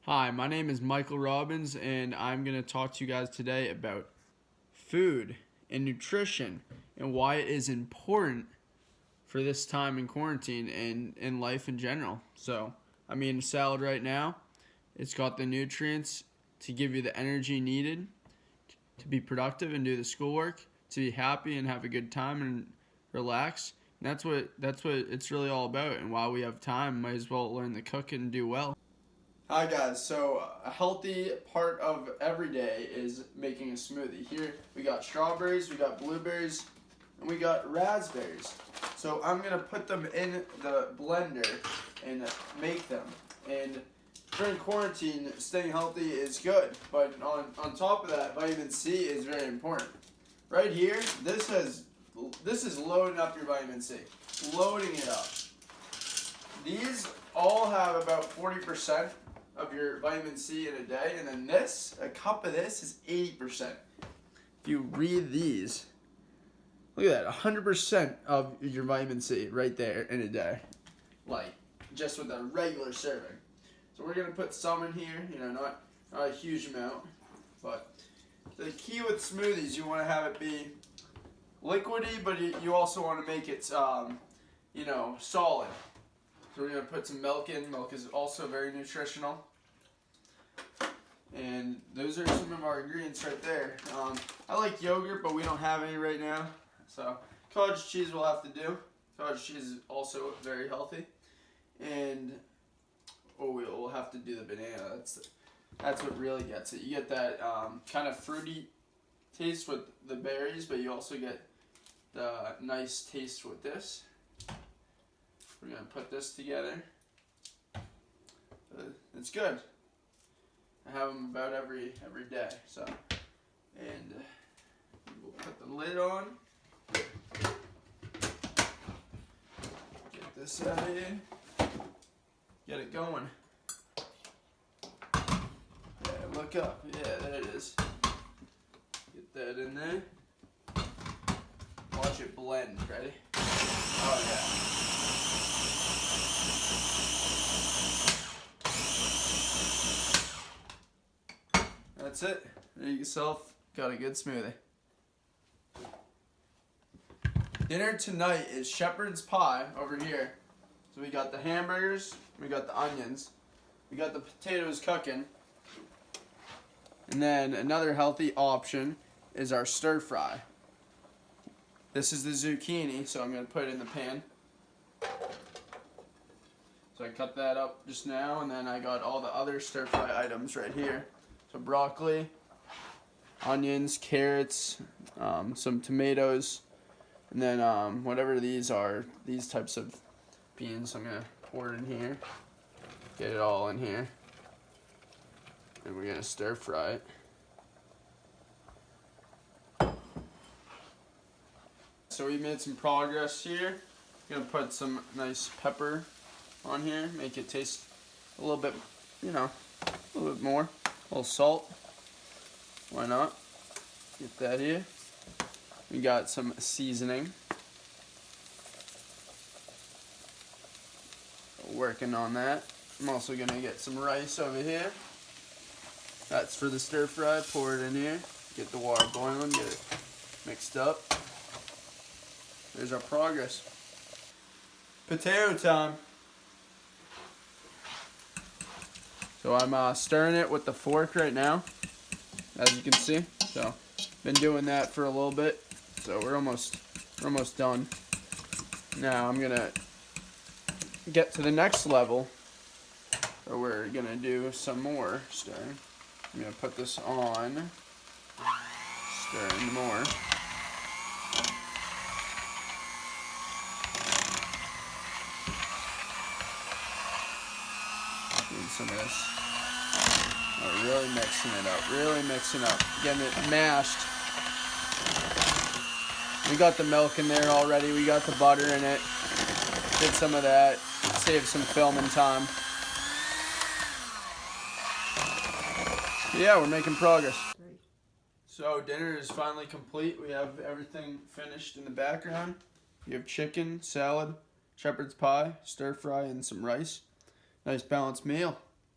Hi, my name is Michael Robbins, and I'm going to talk to you guys today about food and nutrition and why it is important for this time in quarantine and in life in general. So, I'm eating a salad right now. It's got the nutrients to give you the energy needed to be productive and do the schoolwork, to be happy and have a good time and relax. And that's what it's really all about. And while we have time, might as well learn to cook and do well. Hi guys, so a healthy part of every day is making a smoothie. Here we got strawberries, we got blueberries, and we got raspberries. So I'm going to put them in the blender and make them. And during quarantine, staying healthy is good, but on top of that, vitamin C is very important. Right here, this is loading up your vitamin C, loading it up. These all have about 40% of your vitamin C in a day, and then a cup of this is 80%. If you read these, look at that, 100% of your vitamin C right there in a day, like just with a regular serving. So we're gonna put some in here, not a huge amount, but the key with smoothies, you want to have it be liquidy, but you also want to make it, solid. So we're going to put some milk in. Milk is also very nutritional. And those are some of our ingredients right there. I like yogurt, but we don't have any right now. So cottage cheese will have to do. Cottage cheese is also very healthy. And we'll have to do the banana. That's what really gets it. You get that kind of fruity taste with the berries, but you also get the nice taste with this. We're going to put this together. It's good. I have them about every day. So, and we'll put the lid on. Get this out of here. Get it going. Yeah, look up. Yeah, there it is. Get that in there. Watch it blend. Ready? Oh yeah. That's it. There you yourself got a good smoothie. Dinner tonight is shepherd's pie over here. So we got the hamburgers, we got the onions, we got the potatoes cooking, and then another healthy option is our stir fry. This is the zucchini, so I'm going to put it in the pan. So I cut that up just now, and then I got all the other stir fry items right here. So broccoli, onions, carrots, some tomatoes, and then whatever these are, these types of beans, I'm going to pour it in here, get it all in here, and we're going to stir fry it. So we made some progress here. I'm going to put some nice pepper on here, make it taste a little bit, a little bit more. A little salt. Why not? Get that here. We got some seasoning. Working on that. I'm also going to get some rice over here. That's for the stir fry. Pour it in here. Get the water boiling. Get it mixed up. There's our progress. Potato time. So I'm stirring it with the fork right now, as you can see. So been doing that for a little bit. So we're almost done. Now I'm gonna get to the next level, where we're gonna do some more stirring. I'm gonna put this on, stirring more. Doing some of this. Really mixing it up, getting it mashed. We got the milk in there already, we got the butter in it. Did some of that, saved some filming time. Yeah, we're making progress. So dinner is finally complete. We have everything finished in the background. You have chicken, salad, shepherd's pie, stir fry, and some rice. Nice balanced meal.